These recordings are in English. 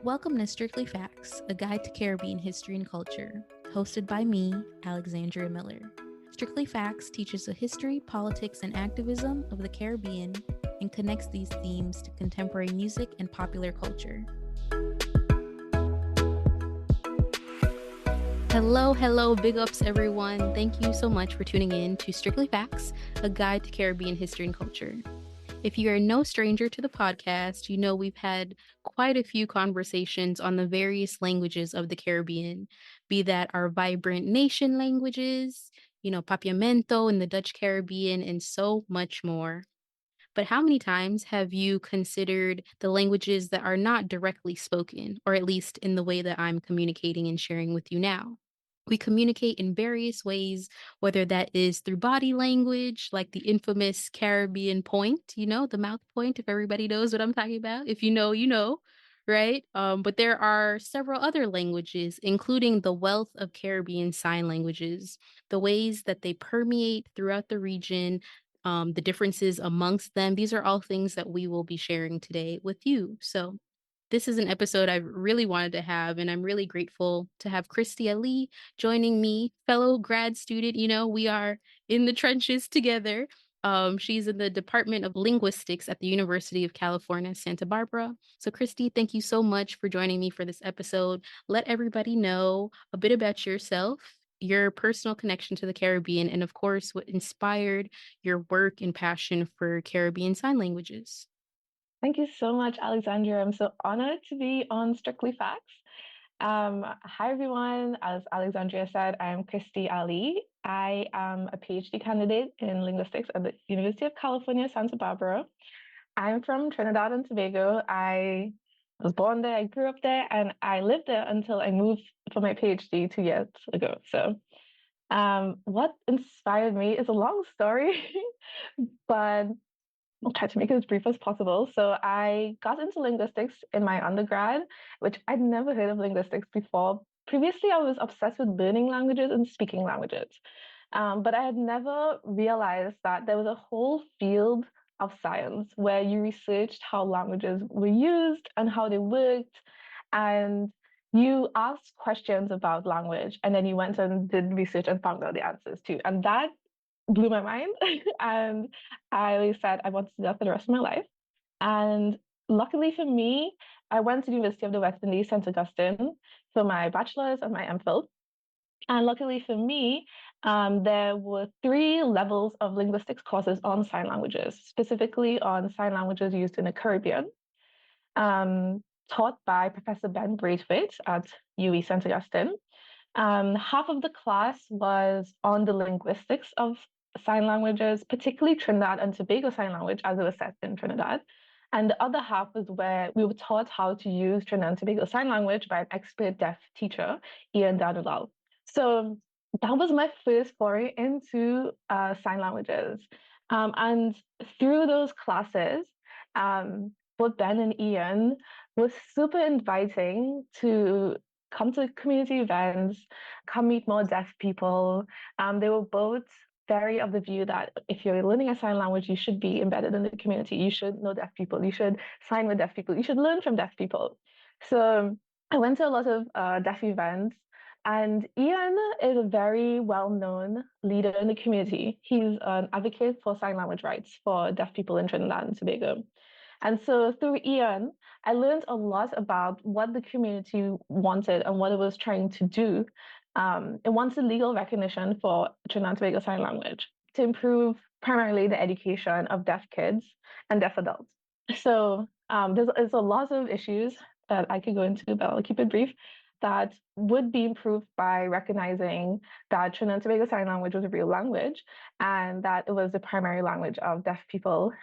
Welcome to Strictly Facts, a guide to Caribbean history and culture, hosted by me, Alexandria Miller. Strictly Facts teaches the history, politics, and activism of the Caribbean and connects these themes to contemporary music and popular culture. Hello, big ups everyone. Thank you so much for tuning in to Strictly Facts, a guide to Caribbean history and culture. If you are no stranger to the podcast, you know we've had quite a few conversations on the various languages of the Caribbean, be that our vibrant nation languages, Papiamento in the Dutch Caribbean, and so much more. But how many times have you considered the languages that are not directly spoken, or at least in the way that I'm communicating and sharing with you now? We communicate in various ways, whether that is through body language, like the infamous Caribbean point, the mouth point, if everybody knows what I'm talking about. If you know, you know, right? But there are several other languages, including the wealth of Caribbean sign languages, the ways that they permeate throughout the region, the differences amongst them. These are all things that we will be sharing today with you. So this is an episode I've really wanted to have, and I'm really grateful to have Kristy Ali joining me, fellow grad student. We are in the trenches together. She's in the Department of Linguistics at the University of California, Santa Barbara. So, Kristy, thank you so much for joining me for this episode. Let everybody know a bit about yourself, your personal connection to the Caribbean, and of course, what inspired your work and passion for Caribbean Sign Languages. Thank you so much, Alexandria. I'm so honored to be on Strictly Facts. Hi, everyone. As Alexandria said, I am Kristy Ali. I am a PhD candidate in linguistics at the University of California, Santa Barbara. I'm from Trinidad and Tobago. I was born there, I grew up there, and I lived there until I moved for my PhD 2 years ago. So, what inspired me is a long story, but I'll try to make it as brief as possible. So I got into linguistics in my undergrad, which I'd never heard of linguistics before. Previously, I was obsessed with learning languages and speaking languages. But I had never realized that there was a whole field of science where you researched how languages were used and how they worked. And you asked questions about language, and then you went and did research and found out the answers too. And that blew my mind. And I said I wanted to do that for the rest of my life. And luckily for me, I went to the University of the West Indies, St. Augustine, for my bachelor's and my MPhil. And luckily for me, there were 3 levels of linguistics courses on sign languages, specifically on sign languages used in the Caribbean, taught by Professor Ben Braithwaite at UE St. Augustine. Half of the class was on the linguistics of sign languages, particularly Trinidad and Tobago Sign Language, as it was set in Trinidad. And the other half was where we were taught how to use Trinidad and Tobago Sign Language by an expert deaf teacher, Ian Danulal. So that was my first foray into sign languages. And through those classes, both Ben and Ian were super inviting to come to community events, come meet more deaf people. They were both very of the view that if you're learning a sign language, you should be embedded in the community. You should know deaf people. You should sign with deaf people. You should learn from deaf people. So I went to a lot of deaf events. And Ian is a very well-known leader in the community. He's an advocate for sign language rights for deaf people in Trinidad and Tobago. And so through Ian, I learned a lot about what the community wanted and what it was trying to do. It wanted legal recognition for Trinidad and Tobago Sign Language to improve primarily the education of deaf kids and deaf adults. So there's a lot of issues that I could go into, but I'll keep it brief, that would be improved by recognizing that Trinidad and Tobago Sign Language was a real language and that it was the primary language of deaf people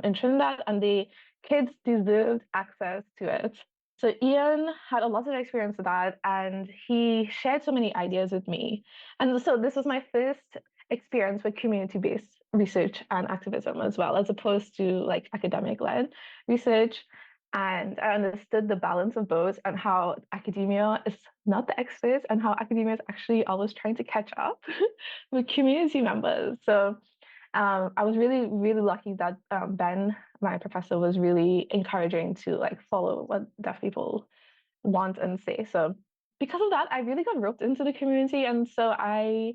in Trinidad, and the kids deserved access to it. So Ian had a lot of experience with that, and he shared so many ideas with me. And so this was my first experience with community-based research and activism as well, as opposed to like academic-led research. And I understood the balance of both and how academia is not the experts and how academia is actually always trying to catch up with community members. So I was really, really lucky that Ben, my professor, was really encouraging to like follow what deaf people want and say. So because of that, I really got roped into the community. And so I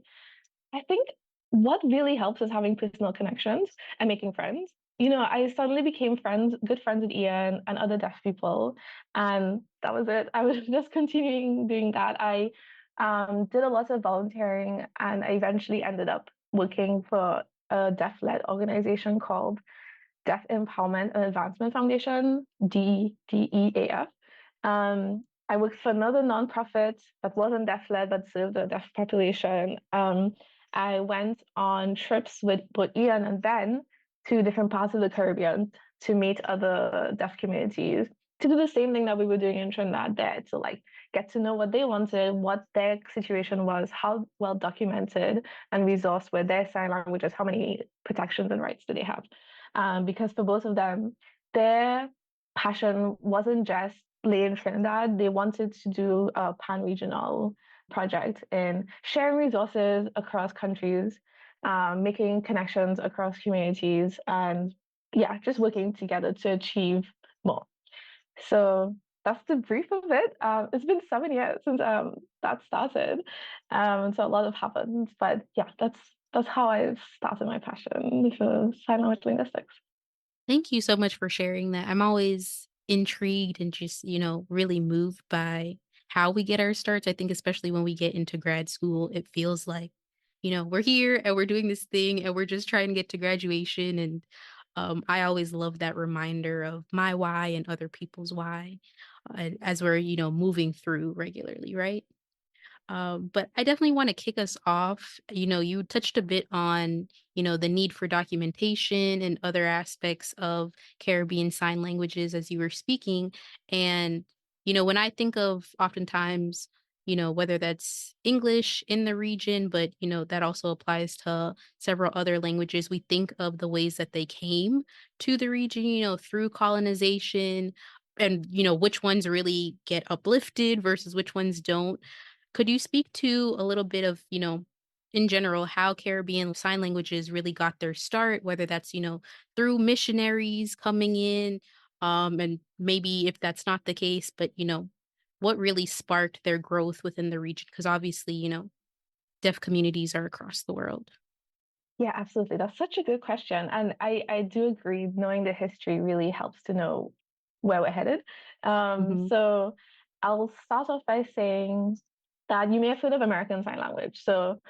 think what really helps is having personal connections and making friends. I suddenly became good friends with Ian and other deaf people, and that was it. I was just continuing doing that. I did a lot of volunteering, and I eventually ended up working for a deaf-led organization called Deaf Empowerment and Advancement Foundation, DEAF. I worked for another nonprofit that wasn't deaf-led but served the deaf population. I went on trips with both Ian and Ben to different parts of the Caribbean to meet other deaf communities, to do the same thing that we were doing in Trinidad there, to like get to know what they wanted, what their situation was, how well documented and resourced were their sign languages, how many protections and rights do they have. Because for both of them, their passion wasn't just lay in Trinidad. They wanted to do a pan-regional project in sharing resources across countries, making connections across communities, and yeah, just working together to achieve more. So that's the brief of it. It's been 7 years since that started, so a lot have happened. But yeah, that's how I started my passion for sign language linguistics. Thank you so much for sharing that. I'm always intrigued and just, really moved by how we get our starts. I think especially when we get into grad school, it feels like, we're here and we're doing this thing and we're just trying to get to graduation. And I always love that reminder of my why and other people's why as we're, moving through regularly, right? But I definitely want to kick us off. You touched a bit on, the need for documentation and other aspects of Caribbean Sign Languages as you were speaking. And, when I think of oftentimes, whether that's English in the region, but, that also applies to several other languages, we think of the ways that they came to the region, through colonization and, which ones really get uplifted versus which ones don't. Could you speak to a little bit of, in general, how Caribbean Sign Languages really got their start, whether that's, through missionaries coming in, and maybe if that's not the case, but, what really sparked their growth within the region? Because obviously, deaf communities are across the world. Yeah, absolutely. That's such a good question. And I do agree, knowing the history really helps to know where we're headed. Hmm. So I'll start off by saying that you may have heard of American Sign Language. So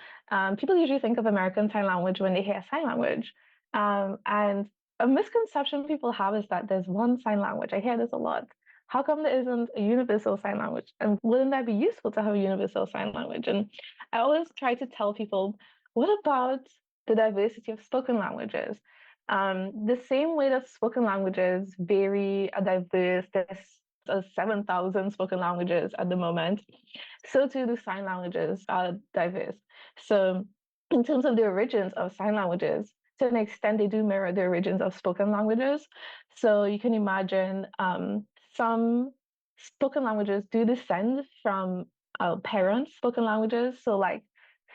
people usually think of American Sign Language when they hear sign language. And a misconception people have is that there's one sign language. I hear this a lot. How come there isn't a universal sign language? And wouldn't that be useful to have a universal sign language? And I always try to tell people, what about the diversity of spoken languages? The same way that spoken languages vary, are diverse, there's 7,000 spoken languages at the moment, so too the sign languages are diverse. So, in terms of the origins of sign languages, to an extent, they do mirror the origins of spoken languages. So, you can imagine some spoken languages do descend from parent spoken languages. So, like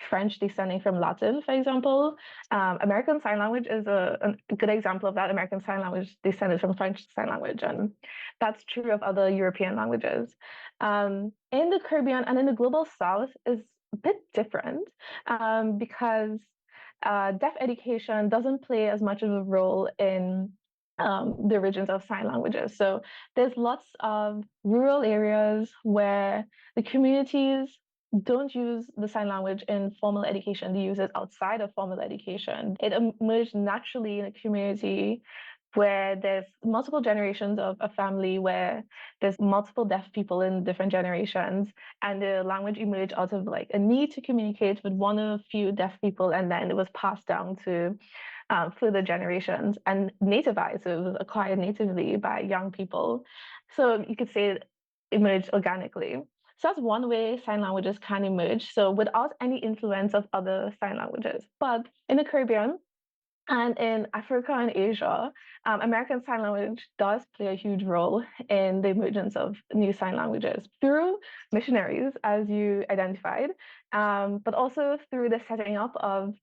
French descending from Latin, for example. American Sign Language is a good example of that. American Sign Language descended from French Sign Language, and that's true of other European languages. In the Caribbean and in the global South is a bit different because deaf education doesn't play as much of a role in the origins of sign languages. So there's lots of rural areas where the communities don't use the sign language in formal education. They use it outside of formal education. It emerged naturally in a community where there's multiple generations of a family, where there's multiple deaf people in different generations, and the language emerged out of like a need to communicate with one or a few deaf people, and then it was passed down to further generations and nativized. So it was acquired natively by young people. So you could say it emerged organically. So that's one way sign languages can emerge. So without any influence of other sign languages. But in the Caribbean, and in Africa and Asia, American Sign Language does play a huge role in the emergence of new sign languages through missionaries, as you identified, but also through the setting up of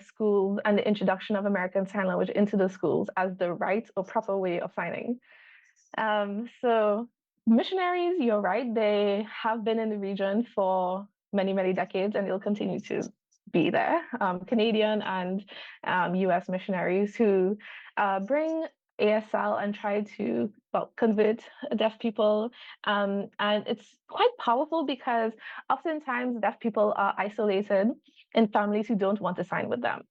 schools and the introduction of American Sign Language into the schools as the right or proper way of signing. So Missionaries, you're right, they have been in the region for many, many decades and they'll continue to be there. Canadian and US missionaries who bring ASL and try to, well, convert deaf people. And it's quite powerful because oftentimes deaf people are isolated in families who don't want to sign with them.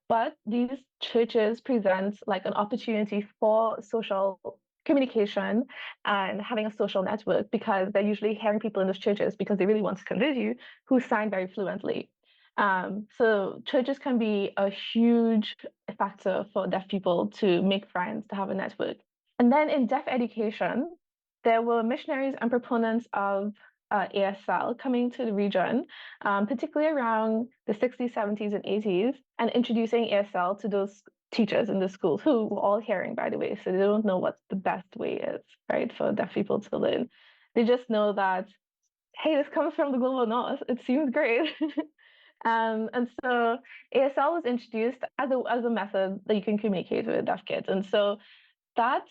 But these churches present like an opportunity for social communication and having a social network because they're usually hearing people in those churches because they really want to convert you who sign very fluently. So churches can be a huge factor for deaf people to make friends, to have a network. And then in deaf education, there were missionaries and proponents of ASL coming to the region, particularly around the 60s, 70s, and 80s, and introducing ASL to those teachers in the schools who were all hearing, by the way, so they don't know what the best way is, right, for deaf people to learn. They just know that, hey, this comes from the global north. It seems great. And so ASL was introduced as a method that you can communicate with deaf kids. And so that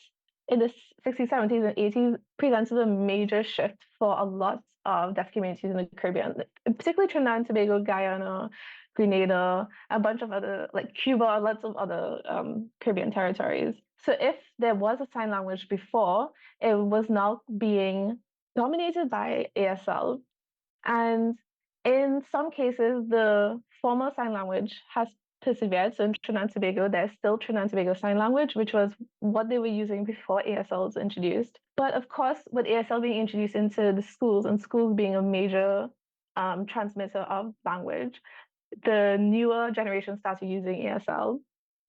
in the 60s, 70s, and 80s presented a major shift for a lot of deaf communities in the Caribbean, particularly Trinidad and Tobago, Guyana, Grenada, a bunch of other, like Cuba, lots of other Caribbean territories. So if there was a sign language before, it was now being dominated by ASL. And in some cases, the formal sign language has persevered. So in Trinidad and Tobago, there's still Trinidad and Tobago Sign Language, which was what they were using before ASL was introduced. But of course, with ASL being introduced into the schools and schools being a major transmitter of language, the newer generation started using ASL.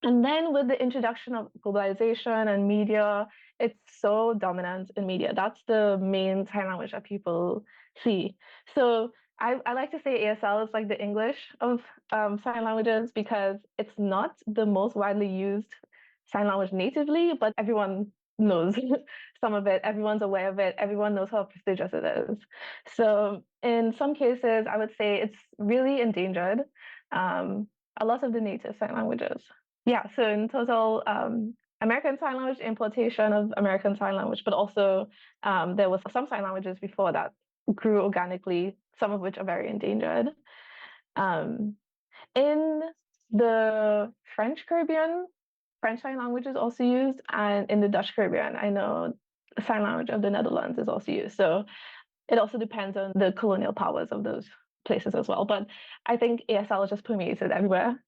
And then with the introduction of globalization and media, it's so dominant in media. That's the main sign language that people see. So I like to say ASL is like the English of sign languages because it's not the most widely used sign language natively, but everyone knows some of it. Everyone's aware of it. Everyone knows how prestigious it is. So in some cases, I would say it's really endangered. A lot of the native sign languages. Yeah, so in total, American Sign Language, importation of American Sign Language, but also there was some sign languages before that grew organically, some of which are very endangered. Um, in the French Caribbean, French Sign Language is also used, and in the Dutch Caribbean, I know the sign language of the Netherlands is also used. So it also depends on the colonial powers of those places as well. But I think ASL is just permeated everywhere.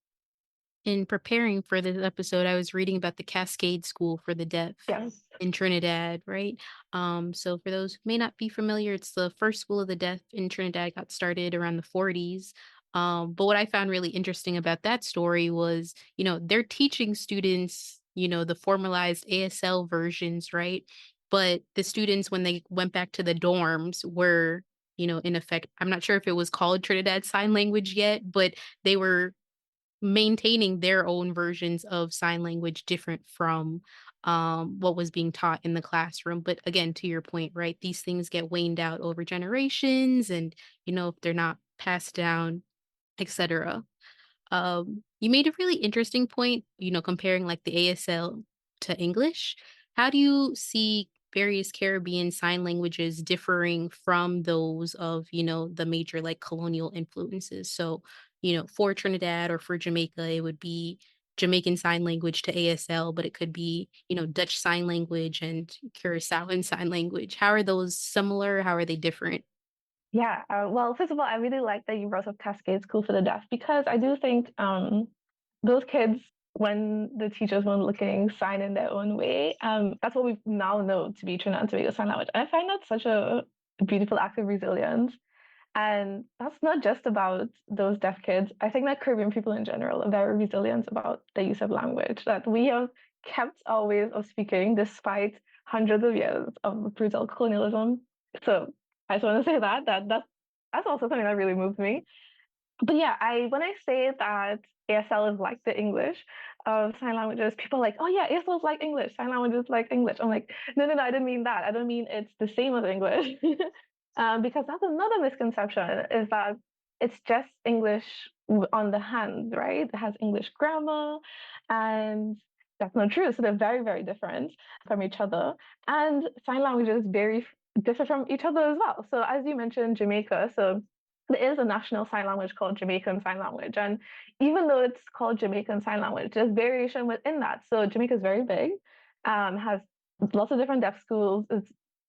In preparing for this episode, I was reading about the Cascade School for the Deaf Yes. in Trinidad, right? So for those who may not be familiar, it's the first school of the deaf in Trinidad, got started around the 40s. But what I found really interesting about that story was, they're teaching students, the formalized ASL versions, right? But the students, when they went back to the dorms, were, in effect, I'm not sure if it was called Trinidad Sign Language yet, but they were maintaining their own versions of sign language different from what was being taught in the classroom. But again, to your point, right, these things get waned out over generations and, if they're not passed down, etc. You made a really interesting point, comparing like the ASL to English. How do you see various Caribbean sign languages differing from those of, the major like colonial influences? So, for Trinidad or for Jamaica, it would be Jamaican Sign Language to ASL, but it could be, Dutch Sign Language and Curaçaoan Sign Language. How are those similar? How are they different? Yeah. Well, first of all, I really like that you brought up Cascade School for the Deaf because I do think those kids, when the teachers weren't looking, sign in their own way. That's what we now know to be Trinidad and Tobago Sign Language. And I find that such a beautiful act of resilience. And that's not just about those deaf kids. I think that Caribbean people in general are very resilient about the use of language, that we have kept our ways of speaking despite hundreds of years of brutal colonialism. So I just want to say that's also something that really moved me. But yeah, I when I say that ASL is like the English of sign languages, people are like, oh yeah, ASL is like English, sign language is like English. I'm like, no, no, no, I didn't mean that. I don't mean it's the same as English. Because that's another misconception is that it's just English on the hand, right? It has English grammar, and that's not true. So they're very, very different from each other. And sign languages vary differ from each other as well. So as you mentioned, Jamaica, so there is a national sign language called Jamaican Sign Language. And even though it's called Jamaican Sign Language, there's variation within that. So Jamaica is very big, has lots of different deaf schools. It's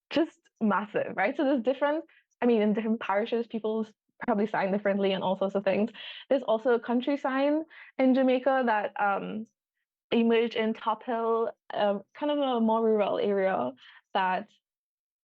just massive, right? So there's different, I mean, in different parishes, people probably sign differently and all sorts of things. There's also a country sign in Jamaica that emerged in Top Hill, kind of a more rural area that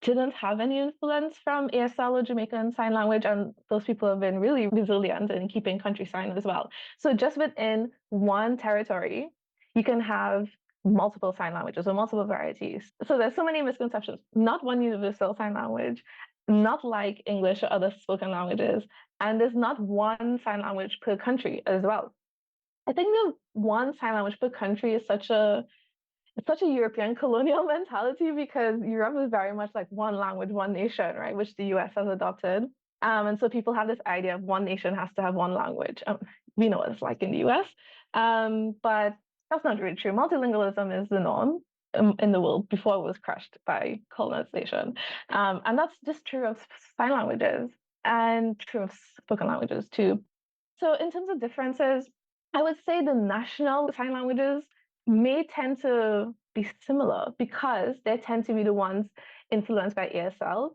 didn't have any influence from ASL or Jamaican Sign Language, and those people have been really resilient in keeping country sign as well. So just within one territory, you can have multiple sign languages or multiple varieties. So there's so many misconceptions. Not one universal sign language, not like English or other spoken languages, and there's not one sign language per country as well. I think the one sign language per country is such a European colonial mentality because Europe is very much like one language, one nation, right? Which the US has adopted. And so people have this idea of one nation has to have one language. We know what it's like in the US, but that's not really true. Multilingualism is the norm in the world before it was crushed by colonization. And that's just true of sign languages and true of spoken languages too. So in terms of differences, I would say the national sign languages may tend to be similar because they tend to be the ones influenced by ASL,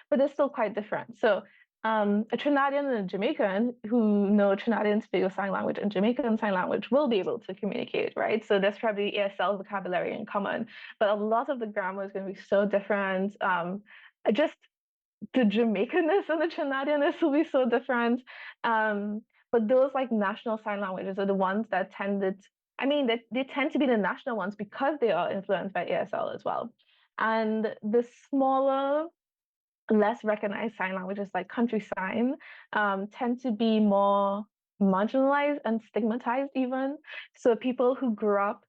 but they're still quite different. So a Trinidadian and a Jamaican who know Trinidadian and Tobago Sign Language and Jamaican Sign Language will be able to communicate, right? So there's probably ASL vocabulary in common, but a lot of the grammar is going to be so different. Just the Jamaicanness and the Trinidadianness will be so different. But those like national sign languages are the ones that tended, I mean, they tend to be the national ones because they are influenced by ASL as well. And the smaller, less recognized sign languages like country sign tend to be more marginalized and stigmatized even. So people who grew up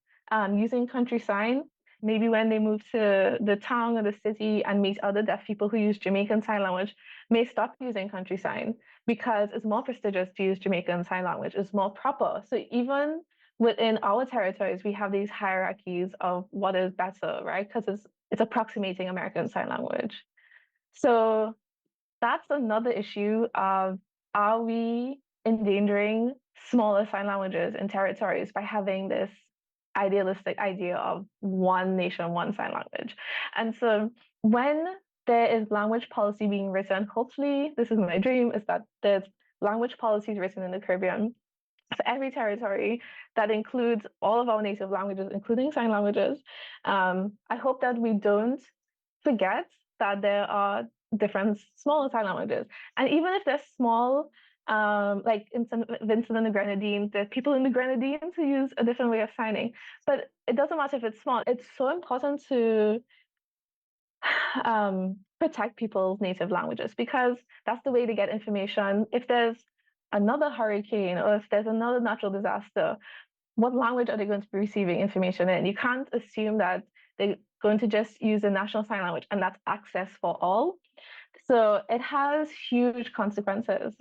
using country sign, maybe when they move to the town or the city and meet other deaf people who use Jamaican Sign Language, may stop using country sign because it's more prestigious to use Jamaican Sign Language. It's more proper. So even within our territories, we have these hierarchies of what is better, right? Because it's approximating American Sign Language. So that's another issue of, are we endangering smaller sign languages in territories by having this idealistic idea of one nation, one sign language? And so when there is language policy being written, hopefully, this is my dream, is that there's language policies written in the Caribbean for every territory that includes all of our native languages, including sign languages. I hope that we don't forget that there are different smaller sign languages. And even if they're small, like in Vincent and the Grenadines, there are people in the Grenadines who use a different way of signing. But it doesn't matter if it's small. It's so important to protect people's native languages because that's the way to get information. If there's another hurricane or if there's another natural disaster, what language are they going to be receiving information in? You can't assume that they're going to just use the national sign language and that's access for all. So it has huge consequences.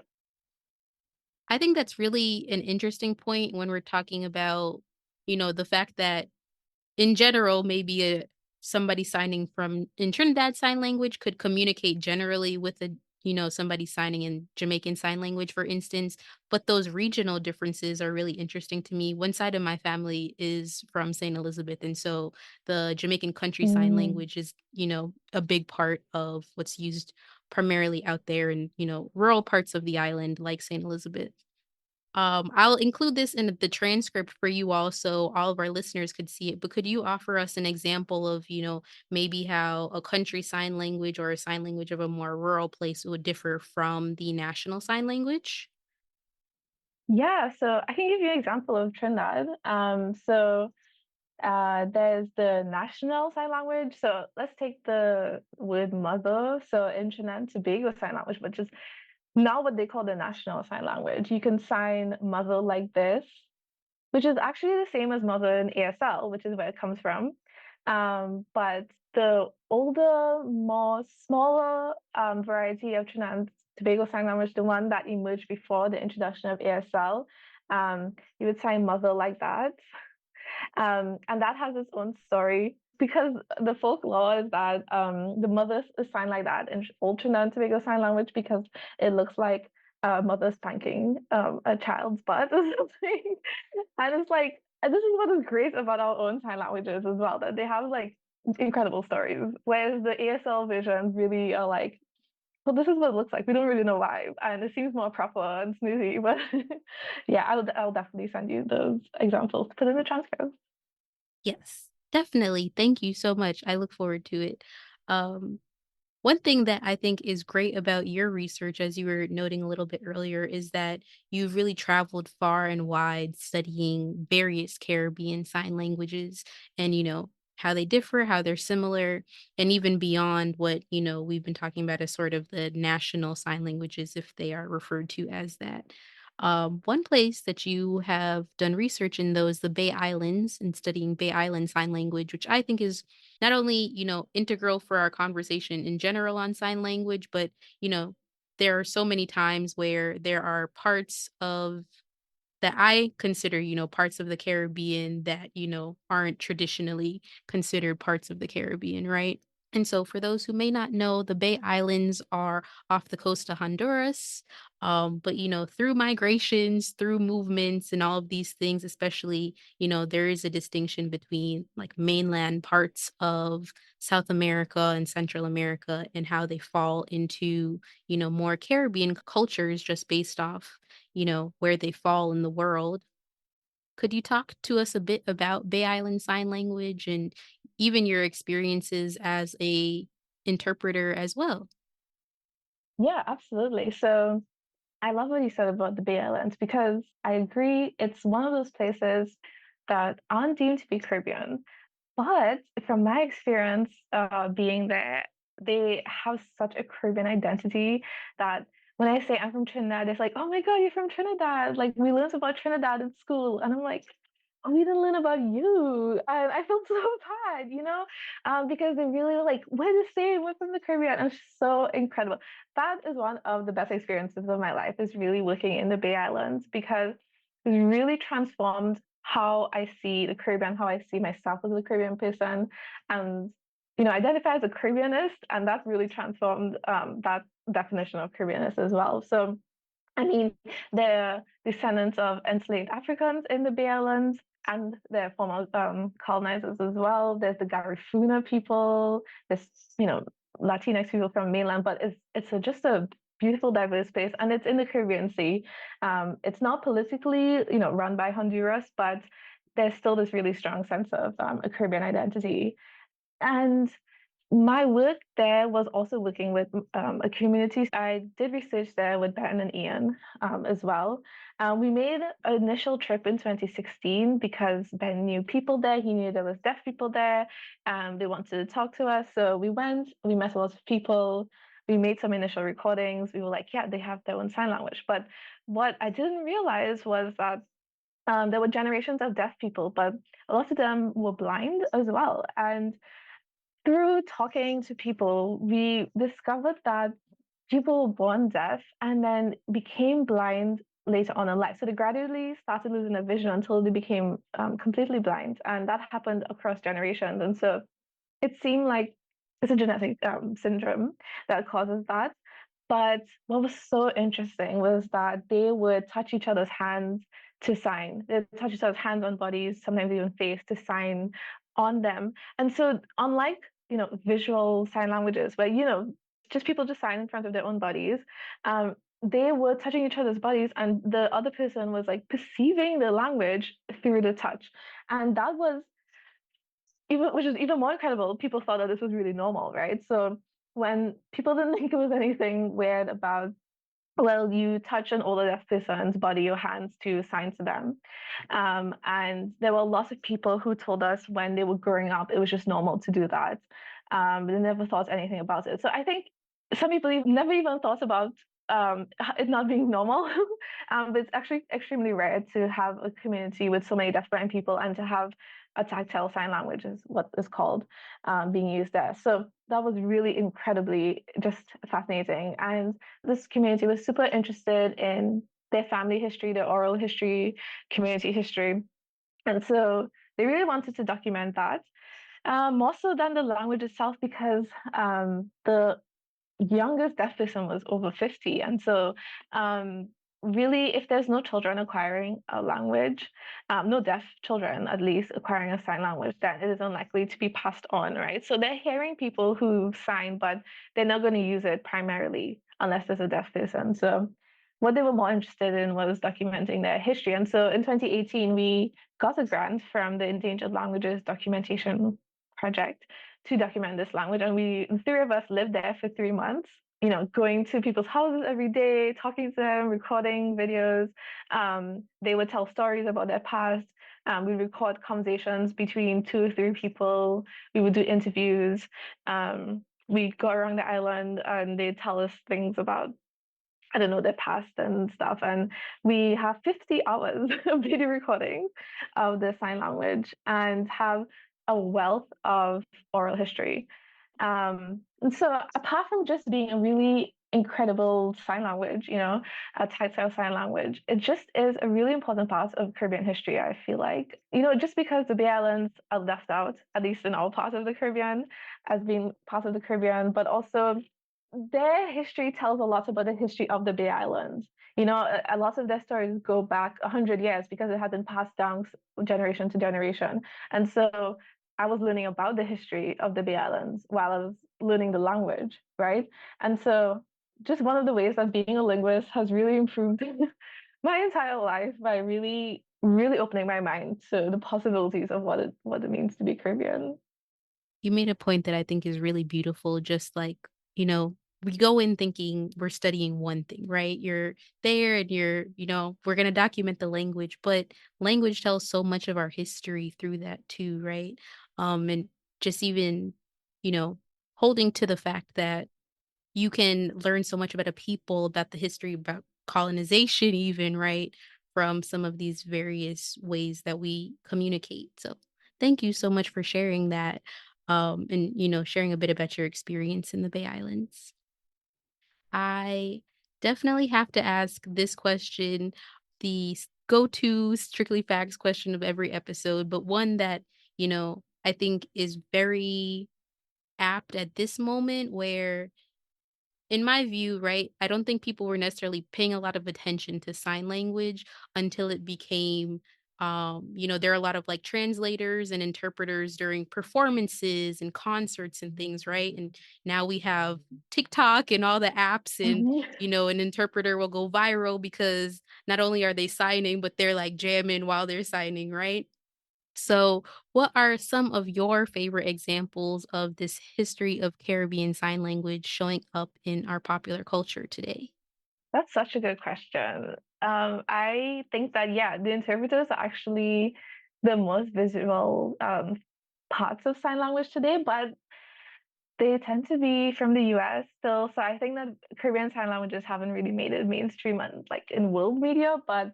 I think that's really an interesting point when we're talking about, the fact that in general, maybe somebody signing from in Trinidad Sign Language could communicate generally with somebody signing in Jamaican Sign Language, for instance. But those regional differences are really interesting to me. One side of my family is from St. Elizabeth, and so the Jamaican Country Sign Mm. Language is, a big part of what's used primarily out there in, rural parts of the island like St. Elizabeth. I'll include this in the transcript for you all so all of our listeners could see it. But could you offer us an example of, maybe how a country sign language or a sign language of a more rural place would differ from the national sign language? Yeah, so I can give you an example of Trinidad. There's the national sign language. So let's take the word mother. So in Trinidad and Tobago sign language, which is now what they call the national sign language, you can sign mother like this, which is actually the same as mother in ASL, which is where it comes from. But the older, more smaller variety of Trinidad and Tobago sign language, the one that emerged before the introduction of ASL, you would sign mother like that. And that has its own story. because the folklore is that the mother is signed like that in old Trinidad and Tobago Sign Language because it looks like a mother spanking a child's butt or something. And it's like, and this is what is great about our own sign languages as well, that they have like incredible stories. Whereas the ASL versions really are like, well, this is what it looks like. We don't really know why. And it seems more proper and smoothie. But yeah, I'll definitely send you those examples to put in the transcript. Yes, definitely. Thank you so much. I look forward to it. Um, One thing that I think is great about your research, as you were noting a little bit earlier, is that you've really traveled far and wide studying various Caribbean sign languages and, how they differ, how they're similar, and even beyond what, we've been talking about as sort of the national sign languages, if they are referred to as that. One place that you have done research in, though, is the Bay Islands and studying Bay Island Sign Language, which I think is not only, integral for our conversation in general on sign language, but, you know, there are so many times where there are parts of that I consider, parts of the Caribbean that, aren't traditionally considered parts of the Caribbean, right? And so, for those who may not know, the Bay Islands are off the coast of Honduras. But, through migrations, through movements, and all of these things, especially, there is a distinction between like mainland parts of South America and Central America and how they fall into, more Caribbean cultures just based off where they fall in the world. Could you talk to us a bit about Bay Island Sign Language and even your experiences as a interpreter as well? Yeah, absolutely. So I love what you said about the Bay Islands because I agree it's one of those places that aren't deemed to be Caribbean. But from my experience being there, they have such a Caribbean identity that when I say I'm from Trinidad, it's like, oh my God, you're from Trinidad. Like we learned about Trinidad in school. And I'm like, oh, we didn't learn about you. And I felt so bad, because they really were like, we're the same, we're from the Caribbean. And it's so incredible. That is one of the best experiences of my life, is really working in the Bay Islands because it's really transformed how I see the Caribbean, how I see myself as a Caribbean person, and identify as a Caribbeanist, and that really transformed that definition of Caribbeanist as well. So, I mean, they're descendants of enslaved Africans in the Bay Islands, and they're former colonizers as well. There's the Garifuna people. There's Latinx people from mainland, but just a beautiful, diverse place, and it's in the Caribbean Sea. It's not politically, run by Honduras, but there's still this really strong sense of a Caribbean identity. And my work there was also working with a community. I did research there with Ben and Ian as well. We made an initial trip in 2016 because Ben knew people there. He knew there was deaf people there. They wanted to talk to us. So we went, we met a lot of people. We made some initial recordings. We were like, yeah, they have their own sign language. But what I didn't realize was that there were generations of deaf people, but a lot of them were blind as well. And through talking to people, we discovered that people were born deaf and then became blind later on in life. So they gradually started losing their vision until they became completely blind. And that happened across generations. And so it seemed like it's a genetic syndrome that causes that. But what was so interesting was that they would touch each other's hands to sign. They'd touch each other's hands on bodies, sometimes even face, to sign on them. And so, unlike visual sign languages, where just people just sign in front of their own bodies, um, they were touching each other's bodies, and the other person was like perceiving the language through the touch, and that was even which is even more incredible. People thought that this was really normal, right? So when people didn't think it was anything weird about, well, you touch an older deaf person's body or hands to sign to them. And there were lots of people who told us when they were growing up, it was just normal to do that. They never thought anything about it. So I think some people never even thought about it not being normal. But it's actually extremely rare to have a community with so many deafblind people and to have a tactile sign language, is what is called, being used there. So that was really incredibly just fascinating. And this community was super interested in their family history, their oral history, community history. And so they really wanted to document that. More so than the language itself, because the youngest deaf person was over 50. And so, really, if there's no children acquiring a language, no deaf children at least acquiring a sign language, then it is unlikely to be passed on, right? So they're hearing people who sign, but they're not going to use it primarily unless there's a deaf person. So what they were more interested in was documenting their history. And so in 2018, we got a grant from the Endangered Languages Documentation Project to document this language. And the three of us lived there for 3 months, going to people's houses every day, talking to them, recording videos. They would tell stories about their past. We record conversations between two or three people. We would do interviews. We go around the island and they tell us things about, I don't know, their past and stuff. And we have 50 hours of video recording of the sign language and have a wealth of oral history. And so apart from just being a really incredible sign language, a tactile sign language, it just is a really important part of Caribbean history, I feel like. Just because the Bay Islands are left out, at least in our part of the Caribbean, as being part of the Caribbean, but also their history tells a lot about the history of the Bay Islands. A lot of their stories go back 100 years because it had been passed down generation to generation. And so I was learning about the history of the Bay Islands while I was learning the language, right? And so just one of the ways that being a linguist has really improved my entire life by really, really opening my mind to the possibilities of what it means to be Caribbean. You made a point that I think is really beautiful, just like, you know, we go in thinking we're studying one thing, right? You're there and we're going to document the language, but language tells so much of our history through that too, right? And just even, you know, holding to the fact that you can learn so much about a people, about the history, about colonization even, right? From some of these various ways that we communicate. So thank you so much for sharing that, and, sharing a bit about your experience in the Bay Islands. I definitely have to ask this question, the go-to strictly facts question of every episode, but one that, I think is very apt at this moment where in my view, right, I don't think people were necessarily paying a lot of attention to sign language until it became, there are a lot of like translators and interpreters during performances and concerts and things, right? And now we have TikTok and all the apps, and, Mhm. an interpreter will go viral because not only are they signing, but they're like jamming while they're signing, right? So, what are some of your favorite examples of this history of Caribbean Sign Language showing up in our popular culture today? That's such a good question. I think that, yeah, the interpreters are actually the most visual parts of sign language today, but they tend to be from the US still. So I think that Korean sign languages haven't really made it mainstream and like in world media, but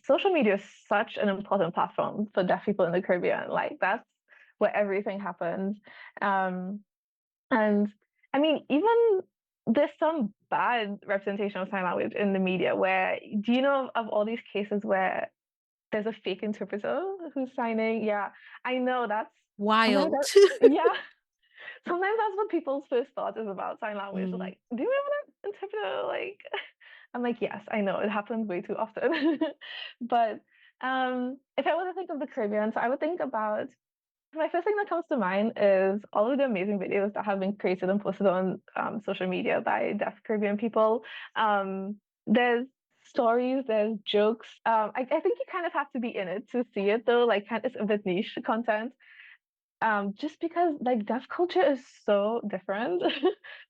social media is such an important platform for deaf people in the Caribbean. Like that's where everything happens. Um, and I mean, even there's some bad representation of sign language in the media where, do you know of all these cases where there's a fake interpreter who's signing? Yeah, I know that's sometimes Wild. yeah, sometimes that's what people's first thought is about sign language. Mm. Like, do you have an interpreter? Like, I'm like, yes, I know it happens way too often. But if I were to think of the Caribbean, so I would think about my first thing that comes to mind is all of the amazing videos that have been created and posted on social media by deaf Caribbean people. There's stories, there's jokes. I think you kind of have to be in it to see it though. Like, it's a bit niche content. Just because like deaf culture is so different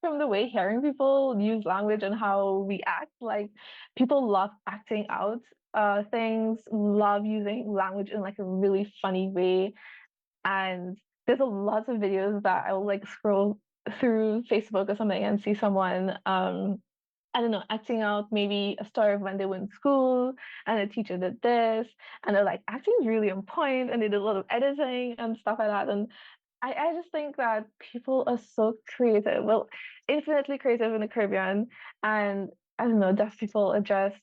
from the way hearing people use language and how we act. Like people love acting out things, love using language in like a really funny way. And there's a lots of videos that I will like scroll through Facebook or something and see someone I don't know, acting out maybe a story of when they were in school and the teacher did this, and they're like acting really on point and they did a lot of editing and stuff like that. And I just think that people are so creative, well, infinitely creative in the Caribbean. And I don't know, deaf people are just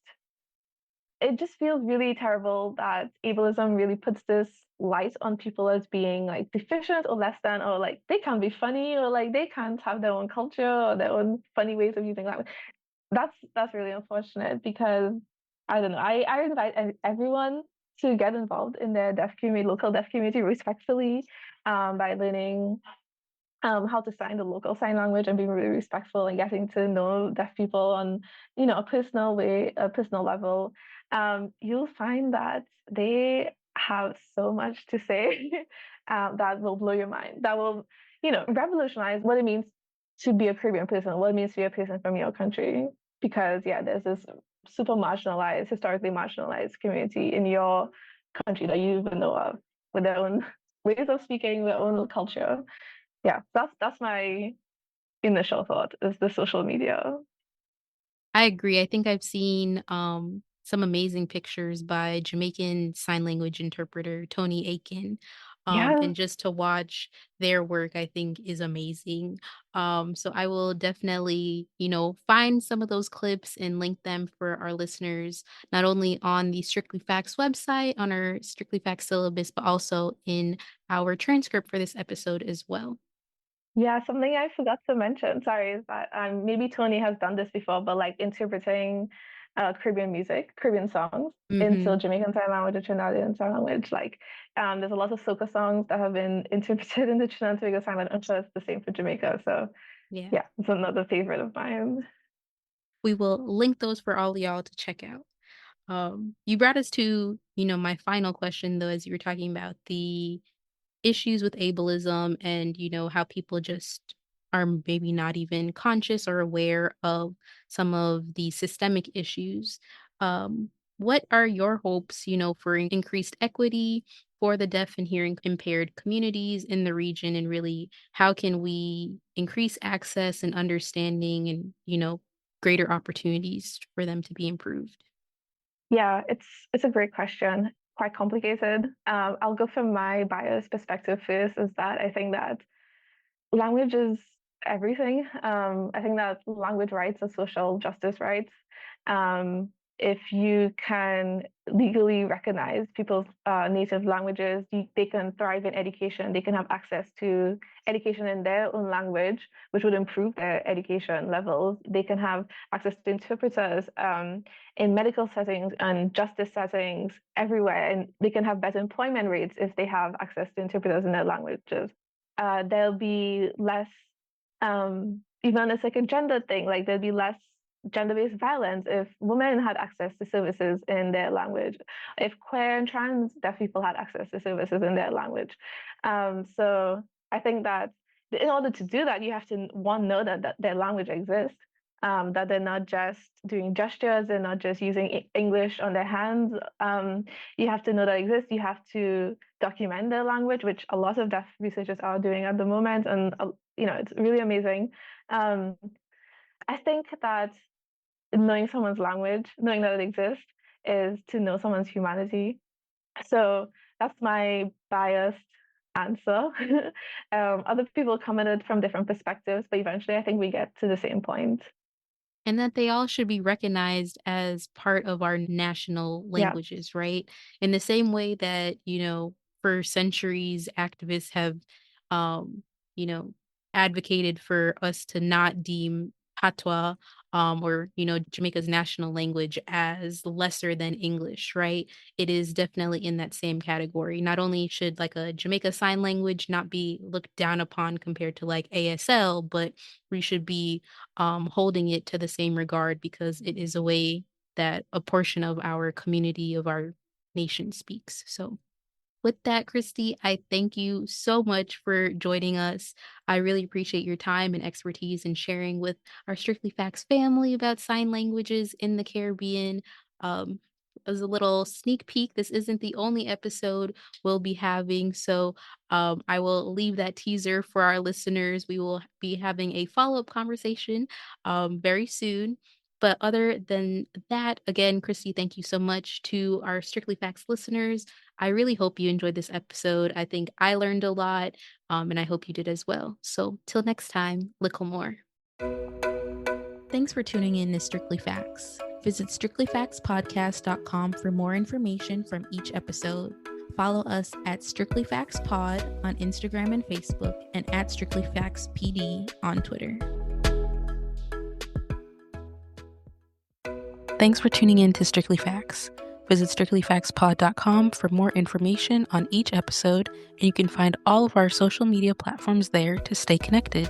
it just feels really terrible that ableism really puts this light on people as being like deficient or less than, or like they can't be funny, or like they can't have their own culture or their own funny ways of using language. That's really unfortunate because I don't know. I invite everyone to get involved in their deaf community, local deaf community, respectfully, by learning how to sign the local sign language and being really respectful and getting to know deaf people on, a personal way, a personal level. You'll find that they have so much to say that will blow your mind. That will, revolutionize what it means to be a Caribbean person, what it means to be a person from your country. Because yeah, there's this super marginalized, historically marginalized community in your country that you even know of, with their own ways of speaking, their own culture. Yeah, that's my initial thought is the social media. I agree. I think I've seen some amazing pictures by Jamaican sign language interpreter Tony Aiken. Yeah. And just to watch their work, I think is amazing. So I will definitely, find some of those clips and link them for our listeners, not only on the Strictly Facts website, on our Strictly Facts syllabus, but also in our transcript for this episode as well. Yeah, something I forgot to mention, sorry, is that maybe Tony has done this before, but like interpreting Caribbean music, Caribbean songs into Hmm. Jamaican Sign Language or Trinidadian Sign Language. Like there's a lot of soca songs that have been interpreted into Trinidad and Tobago Sign Language. I'm sure it's the same for Jamaica. So Yeah. yeah, it's another favorite of mine. We will link those for all y'all to check out. You brought us to, my final question though, as you were talking about the issues with ableism and, how people just are maybe not even conscious or aware of some of the systemic issues. Um, what are your hopes, for increased equity for the deaf and hearing impaired communities in the region? And really, how can we increase access and understanding and, greater opportunities for them to be improved? Yeah, it's a great question. Quite complicated. I'll go from my bias perspective first, is that I think that language is everything. I think that language rights are social justice rights. Um, if you can legally recognize people's native languages, they can thrive in education. They can have access to education in their own language, which would improve their education levels. They can have access to interpreters in medical settings and justice settings everywhere, and they can have better employment rates if they have access to interpreters in their languages. There'll be less, even it's like a gender thing, like there'll be less gender-based violence if women had access to services in their language, if queer and trans deaf people had access to services in their language. So I think that in order to do that, you have to one know that their language exists, that they're not just doing gestures, they're not just using English on their hands. You have to know that exists. You have to document their language, which a lot of deaf researchers are doing at the moment, and it's really amazing. Um, I think that knowing someone's language, knowing that it exists, is to know someone's humanity. So that's my biased answer. Other people come at it from different perspectives, but eventually I think we get to the same point. And that they all should be recognized as part of our national Yeah. languages, right? In the same way that, for centuries, activists have, um, you know, advocated for us to not deem patois, or, Jamaica's national language as lesser than English, right? It is definitely in that same category. Not only should like a Jamaica Sign Language not be looked down upon compared to like ASL, but we should be holding it to the same regard because it is a way that a portion of our community, of our nation speaks. So, with that, Kristy, I thank you so much for joining us. I really appreciate your time and expertise in sharing with our Strictly Facts family about sign languages in the Caribbean. Um, as a little sneak peek, this isn't the only episode we'll be having. So I will leave that teaser for our listeners. We will be having a follow up conversation very soon. But other than that, again, Kristy, thank you so much to our Strictly Facts listeners. I really hope you enjoyed this episode. I think I learned a lot, and I hope you did as well. So, till next time, little more. Thanks for tuning in to Strictly Facts. Visit strictlyfactspodcast.com for more information from each episode. Follow us at Strictly Facts Pod on Instagram and Facebook, and at Strictly Facts PD on Twitter. Thanks for tuning in to Strictly Facts. Visit strictlyfactspod.com for more information on each episode, and you can find all of our social media platforms there to stay connected.